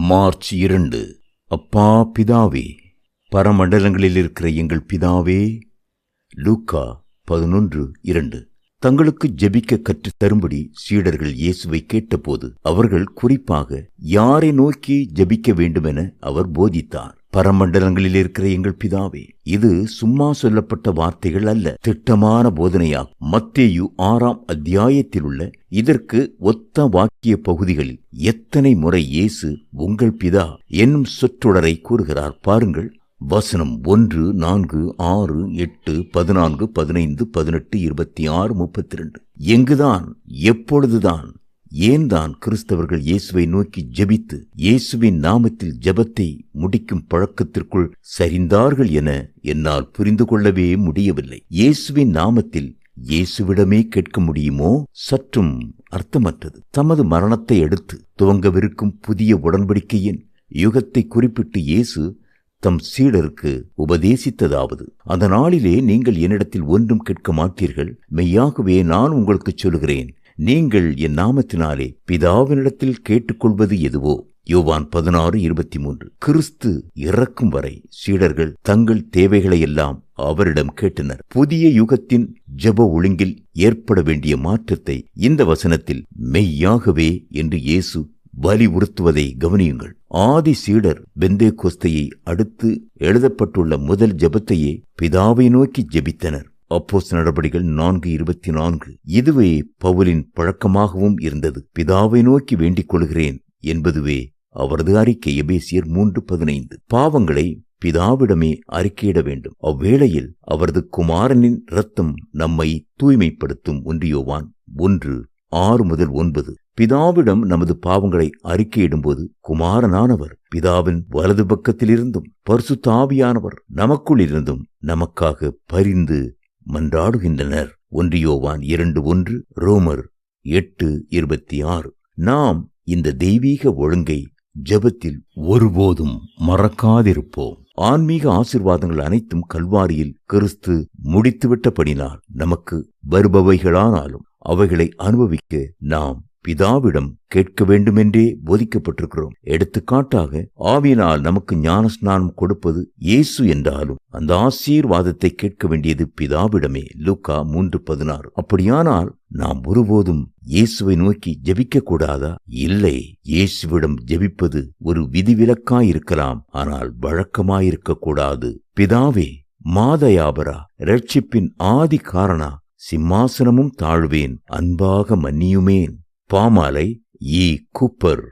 March 2. அப்பா பிதாவே, பரமண்டலங்களில் இருக்கிற எங்கள் பிதாவே. லூக்கா 11:2. தங்களுக்கு ஜெபிக்க கற்றுத் தரும்படி சீடர்கள் இயேசுவை கேட்டபோது அவர்கள் குறிப்பாக யாரை நோக்கி ஜெபிக்க வேண்டுமென அவர் போதித்தார். பரமண்டலங்களில் இருக்கிற எங்கள் பிதாவே. இது சும்மா சொல்லப்பட்ட வார்த்தைகள் அல்ல, திட்டமான போதனையாகும். மத்தேயு 6ஆம் அத்தியாயத்தில் உள்ள இதற்கு ஒத்த வாக்கிய பகுதிகளில் எத்தனை முறை இயேசு உங்கள் பிதா என்னும் சொற்றொடரை கூறுகிறார் பாருங்கள். வசனம் 1, 4, 6, 8, 14, 15, 18, 26, 32. எங்குதான், எப்பொழுதுதான், ஏன்தான் கிறிஸ்தவர்கள் இயேசுவை நோக்கி ஜெபித்து இயேசுவின் நாமத்தில் ஜெபத்தை முடிக்கும் பழக்கத்திற்குள் சரிந்தார்கள் என என்னால் புரிந்து கொள்ளவே முடியவில்லை. இயேசுவின் நாமத்தில் இயேசுவிடமே கேட்க முடியுமோ? சற்றும் அர்த்தமற்றது. தமது மரணத்தை அடுத்து துவங்கவிருக்கும் புதிய உடன்படிக்கையின் யுகத்தை குறிப்பிட்டு இயேசு தம் சீடருக்கு உபதேசித்ததாவது, அந்த நாளிலே நீங்கள் என்னிடத்தில் ஒன்றும் கேட்க மாட்டீர்கள். மெய்யாகவே நான் உங்களுக்கு சொல்லுகிறேன், நீங்கள் என் நாமத்தினாலே பிதாவினிடத்தில் கேட்டுக்கொள்வது எதுவோ. யோவான் 16:23. கிறிஸ்து இறக்கும் வரை சீடர்கள் தங்கள் தேவைகளையெல்லாம் அவரிடம் கேட்டனர். புதிய யுகத்தின் ஜெப ஒழுங்கில் ஏற்பட வேண்டிய மாற்றத்தை இந்த வசனத்தில் மெய்யாகவே என்று இயேசு வலியுறுத்துவதை கவனியுங்கள். ஆதி சீடர் பெந்தேகோஸ்தையை அடுத்து எழுதப்பட்டுள்ள முதல் ஜெபத்தையே பிதாவை நோக்கி ஜெபித்தனர். அப்போஸ்தலர் நடபடிகள் 4:24. இதுவே பவுலின் பழக்கமாகவும் இருந்தது. பிதாவை நோக்கி வேண்டிக் கொள்கிறேன் என்பதுவே அவரது அறிக்கை. எபேசியர் 3:15. பாவங்களை பிதாவிடமே அறிக்கையிட வேண்டும். அவ்வேளையில் அவரது குமாரனின் இரத்தம் நம்மை தூய்மைப்படுத்தும். 1 யோவான் 1:6-9. பிதாவிடம் நமது பாவங்களை அறிக்கையிடும்போது குமாரனானவர் பிதாவின் வலது பக்கத்திலிருந்தும் பரிசுத்த ஆவியானவர் நமக்குள் இருந்தும் நமக்காக பரிந்து மன்றாடுகின்றனர். 1 யோவான் 2:1, ரோமர் 8:26. நாம் இந்த தெய்வீக ஒழுங்கை ஜெபத்தில் ஒருபோதும் மறக்காதிருப்போம். ஆன்மீக ஆசீர்வாதங்கள் அனைத்தும் கல்வாரியில் கிறிஸ்து முடித்துவிட்டபடினால் நமக்கு வருபவைகளானாலும் அவைகளை அனுபவிக்க நாம் பிதாவிடம் கேட்க வேண்டுமென்றே போதிக்கப்பட்டிருக்கிறோம். எடுத்துக்காட்டாக ஆவியினால் நமக்கு ஞானஸ்நானம் கொடுப்பது இயேசு என்றாலும் அந்த ஆசீர்வாதத்தை கேட்க வேண்டியது பிதாவிடமே. லூக்கா 3:16. அப்படியானால் நாம் ஒருபோதும் இயேசுவை நோக்கி ஜெபிக்க கூடாதா? இல்லை. இயேசுவிடம் ஜெபிப்பது ஒரு விதிவிலக்காயிருக்கலாம், ஆனால் வழக்கமாயிருக்க கூடாது. பிதாவே, மாதயாபரா, இரட்சிப்பின் ஆதி காரணா, சிம்மாசனமும் தாழ்வேன், அன்பாக மன்னியுமேன். பாமாலை இ. கூப்பர்.